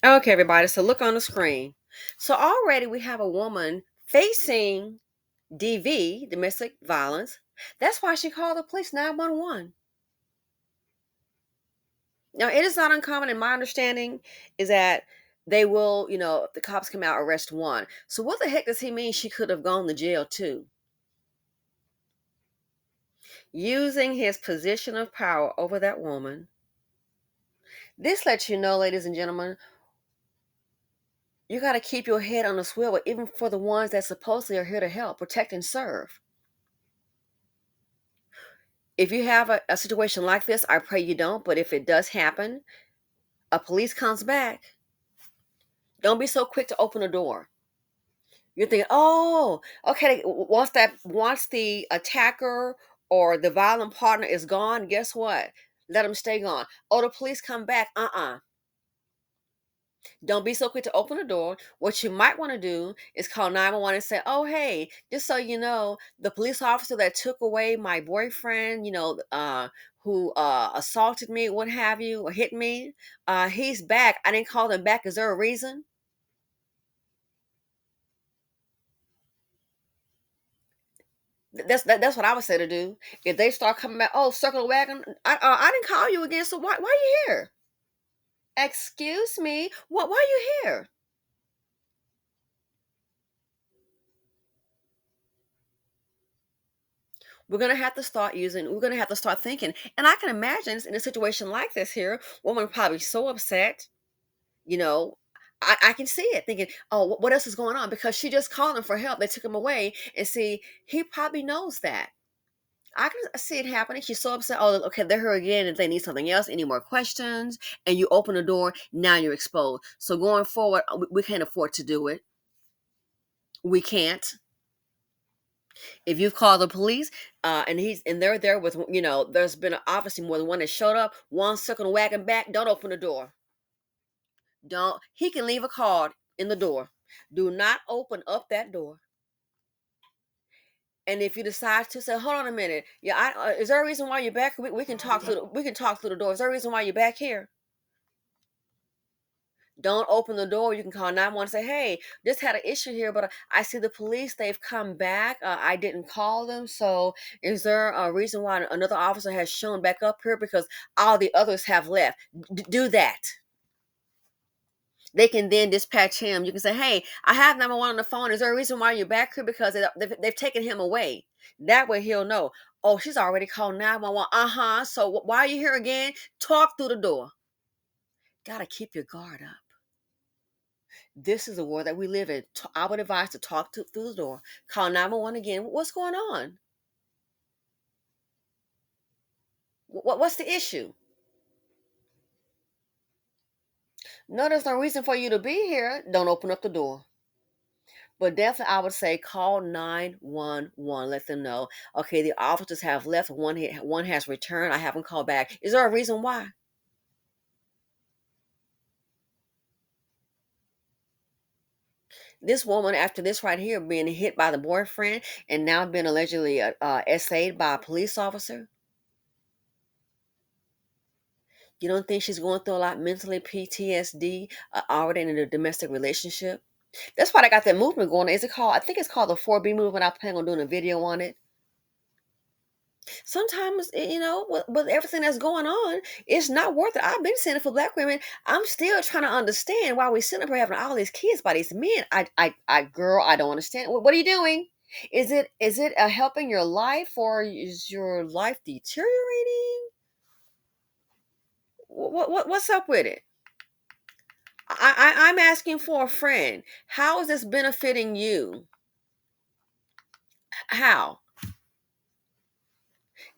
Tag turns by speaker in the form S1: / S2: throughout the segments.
S1: Okay, everybody. So look on the screen. So already we have a woman facing DV, domestic violence. That's why she called the police 911. Now, it is not uncommon in my understanding is that they will, if the cops come out, arrest one. So what the heck does he mean she could have gone to jail too? Using his position of power over that woman. This lets you know, ladies and gentlemen, you got to keep your head on the swivel, even for the ones that supposedly are here to help, protect, and serve. If you have a situation like this, I pray you don't, but if it does happen, a police comes back, don't be so quick to open the door. You're thinking, oh, okay, once the attacker or the violent partner is gone, guess what? Let them stay gone. Oh, the police come back. Don't be so quick to open the door. What you might want to do is call 911 and say, oh, hey, just so you know, the police officer that took away my boyfriend, who assaulted me, what have you, or hit me, he's back. I didn't call him back. Is there a reason? That's what I would say to do. If they start coming back, oh, circle the wagon. I didn't call you again, so why are you here? Excuse me, what? Why are you here? We're gonna have to start thinking. And I can imagine in a situation like this here, woman probably so upset, you know. I can see it thinking, oh, what else is going on? Because she just called him for help. They took him away. And see, he probably knows that. I can see it happening. She's so upset. Oh, okay, they're her again. If they need something else, any more questions, and you open the door, now you're exposed. So going forward, we can't afford to do it. We can't. If you've called the police, and they're there with, there's been obviously more than one that showed up. One circling wagon back. Don't open the door. Don't. He can leave a card in the door. Do not open up that door. And if you decide to say, hold on a minute, yeah, is there a reason why you're back? We can talk through. We can talk through the door. Is there a reason why you're back here? Don't open the door. You can call 911 and say, hey, just had an issue here, but I see the police. They've come back. I didn't call them. So is there a reason why another officer has shown back up here? Because all the others have left. Do that. They can then dispatch him. You can say, hey, I have 911 on the phone. Is there a reason why you're back here? Because they've taken him away. That way he'll know. Oh, she's already called 911. Uh-huh. So why are you here again? Talk through the door. Got to keep your guard up. This is the world that we live in. I would advise to talk through the door. Call 911 again. What's going on? What's the issue? No, there's no reason for you to be here. Don't open up the door. But definitely, I would say call 911. Let them know. Okay, the officers have left. One has returned. I haven't called back. Is there a reason why? This woman, after this right here, being hit by the boyfriend and now being allegedly essayed by a police officer, you don't think she's going through a lot mentally, PTSD, already in a domestic relationship? That's why I got that movement going. Is it called? I think it's called the 4B movement. I plan on doing a video on it. Sometimes, with everything that's going on, it's not worth it. I've been saying it for black women. I'm still trying to understand why we sitting up here having all these kids by these men. Girl, I don't understand. What are you doing? Is it helping your life, or is your life deteriorating? What's up with it? I'm asking for a friend. How is this benefiting you? How?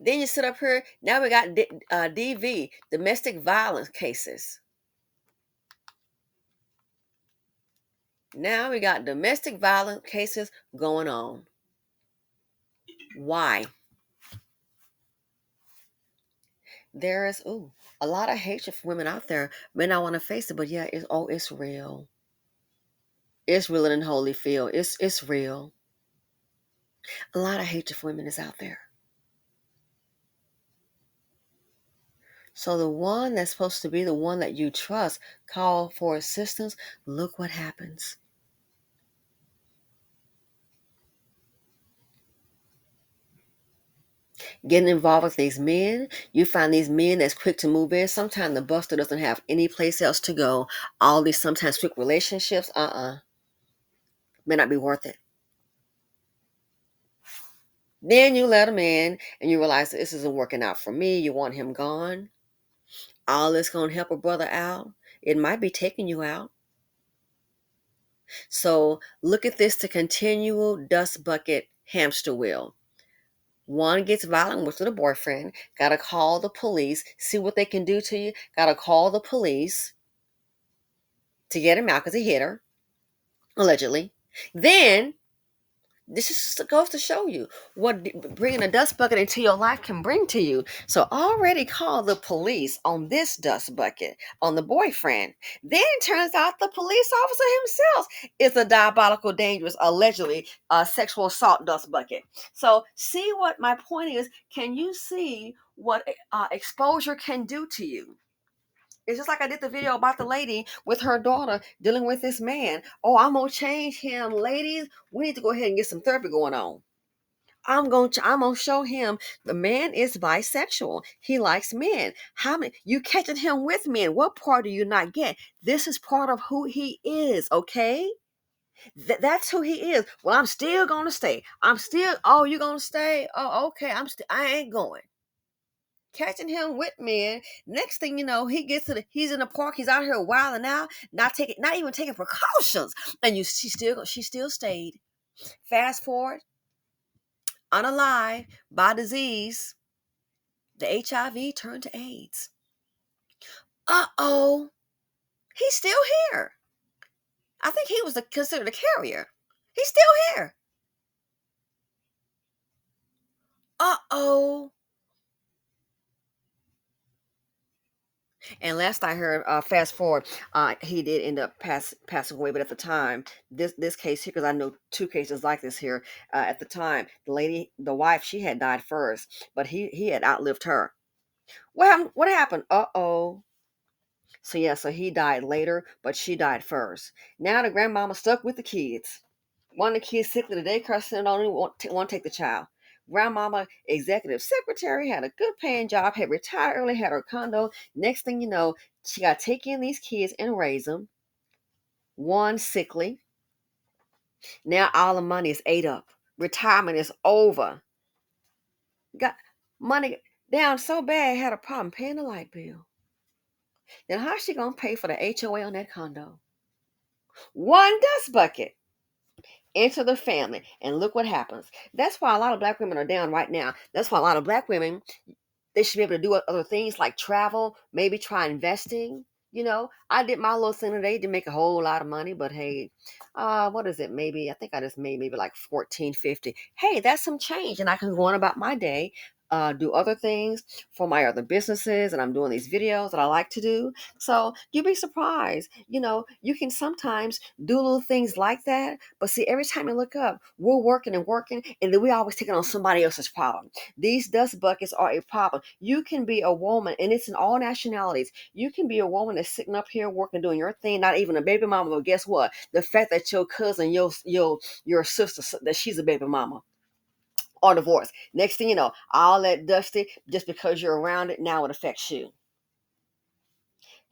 S1: Then you sit up here. Now we got DV, domestic violence cases. Now we got domestic violence cases going on. Why? There is a lot of hatred for women out there. May not want to face it, but yeah, it's real. It's realer than Holyfield. It's real. A lot of hatred for women is out there. So the one that's supposed to be the one that you trust call for assistance. Look what happens. Getting involved with these men, you find these men that's quick to move in. Sometimes the buster doesn't have any place else to go. All these sometimes quick relationships, may not be worth it. Then you let him in and you realize that this isn't working out for me. You want him gone. All this gonna help a brother out. It might be taking you out. So look at this, the continual dust bucket hamster wheel. One gets violent with the boyfriend, gotta call the police, see what they can do to you, gotta call the police to get him out because he hit her, allegedly. Then this just goes to show you what bringing a dust bucket into your life can bring to you. So already call the police on this dust bucket, on the boyfriend. Then it turns out the police officer himself is a diabolical, dangerous, allegedly sexual assault dust bucket. So see what my point is. Can you see what exposure can do to you? It's just like I did the video about the lady with her daughter dealing with this man. Oh, I'm gonna change him, ladies. We need to go ahead and get some therapy going on. I'm gonna show him the man is bisexual. He likes men. How many you catching him with men? What part do you not get? This is part of who he is. Okay, that's who he is. Well, I'm still gonna stay. I'm still. Oh, you gonna stay? Oh, okay. I ain't going. Catching him with men. Next thing you know, he's in the park. He's out here wilding out, not even taking precautions. And she still stayed. Fast forward, unalive by disease, the HIV turned to AIDS. Uh-oh, he's still here. I think he was considered a carrier. He's still here. Uh-oh. And last I heard, fast forward, he did end up passing away. But at the time, this case here, because I know two cases like this here. At the time, the wife, she had died first, but he had outlived her. What happened? What happened? Uh-oh. So yeah, so he died later, but she died first. Now the grandmama stuck with the kids. One of the kids sickly, the daycare center don't even want to take the child. Grandmama, executive secretary, had a good paying job, had retired early, had her condo. Next thing you know, she got to take in these kids and raise them. One sickly. Now all the money is ate up. Retirement is over. Got money down so bad, had a problem paying the light bill. Then how's she gonna pay for the HOA on that condo? One dust bucket into the family, and look what happens. That's why a lot of black women are down right now. That's why a lot of black women, they should be able to do other things like travel, maybe try investing. I did my little thing today, didn't make a whole lot of money, but hey, what is it? Maybe I think I just made maybe like 1450. Hey, that's some change, and I can go on about my day. Do other things for my other businesses, and I'm doing these videos that I like to do. So you'd be surprised. You can sometimes do little things like that, but see, every time you look up, we're working and working, and then we always taking on somebody else's problem. These dust buckets are a problem. You can be a woman, and it's in all nationalities. You can be a woman that's sitting up here working, doing your thing, not even a baby mama, but guess what? The fact that your cousin, your sister, that she's a baby mama or divorced. Next thing you know, all that dusty, just because you're around it, now it affects you.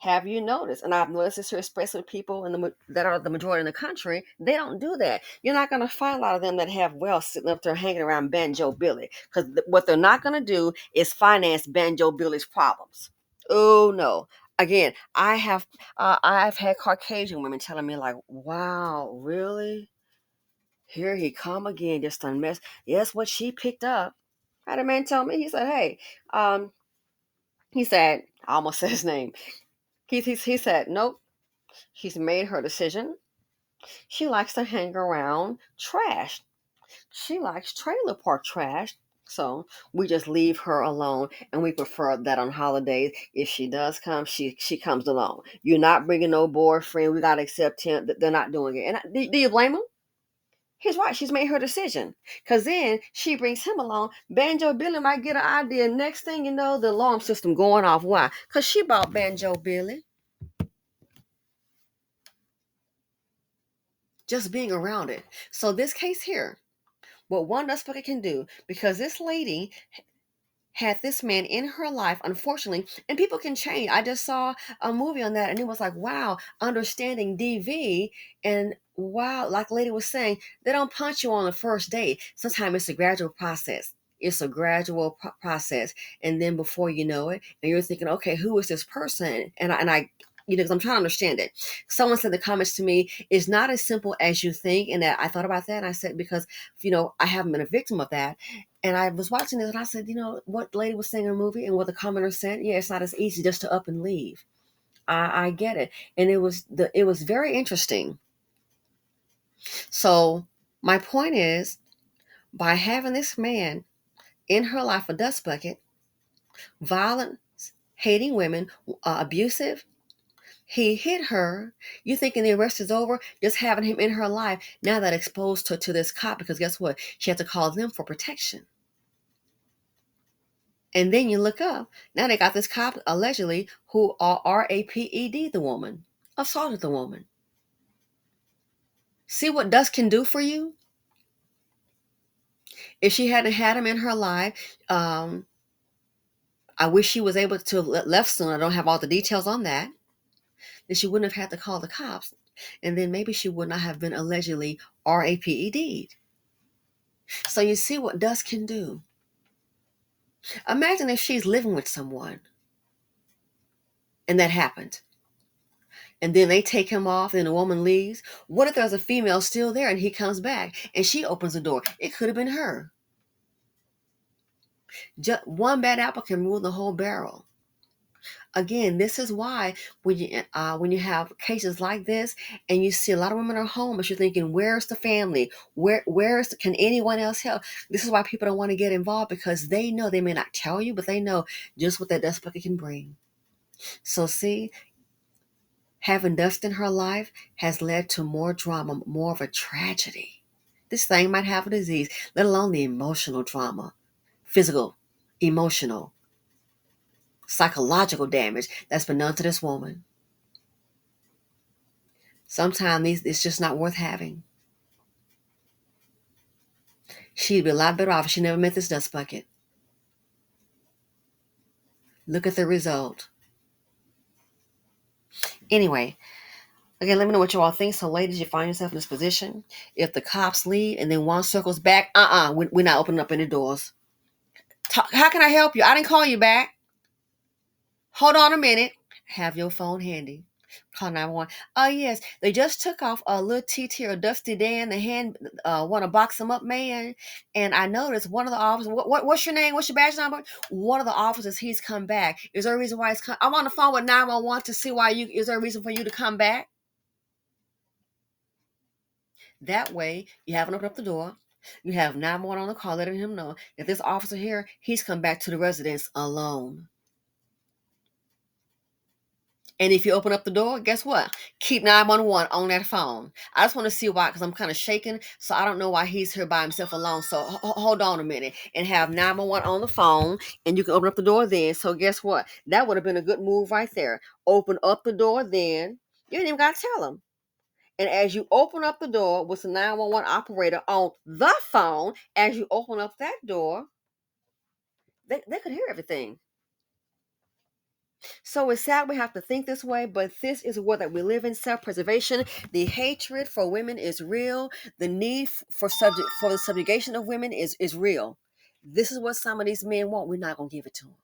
S1: Have you noticed? And I've noticed this here, especially people that are the majority in the country. They don't do that. You're not going to find a lot of them that have wealth sitting up there hanging around Banjo Billy, because what they're not going to do is finance Banjo Billy's problems. Oh no! Again, I've had Caucasian women telling me like, "Wow, really? Here he come again, just a mess." Yes, what she picked up. Had a man tell me. He said, "Hey, um, he said, I almost said his name. He said, nope. She's made her decision. She likes to hang around trash. She likes trailer park trash. So we just leave her alone, and we prefer that on holidays. If she does come, she comes alone. You're not bringing no boyfriend. We gotta accept him. They're not doing it. And do you blame them? He's right. She's made her decision. Because then she brings him along. Banjo Billy might get an idea. Next thing you know, the alarm system going off. Why? Because she bought Banjo Billy. Just being around it. So this case here, what one suspect can do, because this lady had this man in her life, unfortunately, and people can change. I just saw a movie on that, and it was like, wow, understanding DV, and wow, like the lady was saying, they don't punch you on the first date. Sometimes it's a gradual process. It's a gradual process, and then before you know it, and you're thinking, okay, who is this person? And I, because I'm trying to understand it. Someone said in the comments to me, it's not as simple as you think, and that I thought about that, and I said, because I haven't been a victim of that. And I was watching this and I said, what the lady was saying in the movie and what the commenter said, yeah, it's not as easy just to up and leave. I get it. And it was very interesting. So my point is, by having this man in her life, a dust bucket, violent, hating women, abusive, he hit her. You thinking the arrest is over? Just having him in her life, now that exposed her to this cop, because guess what? She had to call them for protection. And then you look up. Now they got this cop allegedly who raped the woman, assaulted the woman. See what dust can do for you? If she hadn't had him in her life, I wish she was able to left soon. I don't have all the details on that. Then she wouldn't have had to call the cops. And then maybe she would not have been allegedly raped. So you see what dust can do. Imagine if she's living with someone and that happened. And then they take him off and the woman leaves. What if there's a female still there and he comes back and she opens the door? It could have been her. Just one bad apple can ruin the whole barrel. Again, this is why when you have cases like this and you see a lot of women are homeless, you're thinking, where's the family? Can anyone else help? This is why people don't want to get involved, because they know, they may not tell you, but they know just what that dust bucket can bring. So see, having dust in her life has led to more drama, more of a tragedy. This thing might have a disease, let alone the emotional drama, physical, emotional, psychological damage that's been done to this woman. Sometimes it's just not worth having. She'd be a lot better off if she never met this dust bucket. Look at the result. Anyway, again, let me know what you all think. So, ladies, you find yourself in this position. If the cops leave and then one circles back, we're not opening up any doors. How can I help you? I didn't call you back. Hold on a minute. Have your phone handy. Call 911. Oh, yes. They just took off a little TT or Dusty Dan. The hand want to box him up, man. And I noticed one of the officers, what's your name? What's your badge number? One of the officers, he's come back. Is there a reason why he's come? I'm on the phone with 911 to see is there a reason for you to come back? That way, you haven't opened up the door. You have 911 on the call, letting him know that this officer here, he's come back to the residence alone. And if you open up the door, guess what? Keep 911 on that phone. I just want to see why, because I'm kind of shaking. So I don't know why he's here by himself alone. So hold on a minute and have 911 on the phone, and you can open up the door then. So guess what? That would have been a good move right there. Open up the door then. You didn't even got to tell him. And as you open up the door with the 911 operator on the phone, as you open up that door, they could hear everything. So it's sad we have to think this way, but this is a world that we live in. Self-preservation, the hatred for women is real. The need for the subjugation of women is real. This is what some of these men want. We're not gonna give it to them.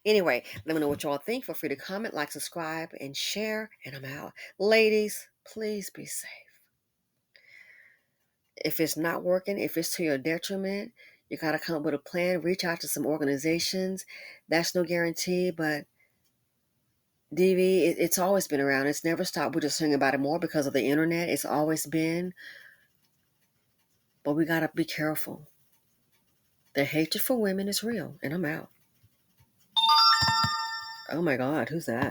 S1: Anyway, let me know what y'all think. Feel free to comment, like, subscribe, and share. And I'm out. Ladies, please be safe. If it's not working, if it's to your detriment, you gotta come up with a plan. Reach out to some organizations. That's no guarantee, but DV, it's always been around. It's never stopped. We're just hearing about it more because of the internet. It's always been. But we got to be careful. The hatred for women is real. And I'm out. Oh my God, who's that?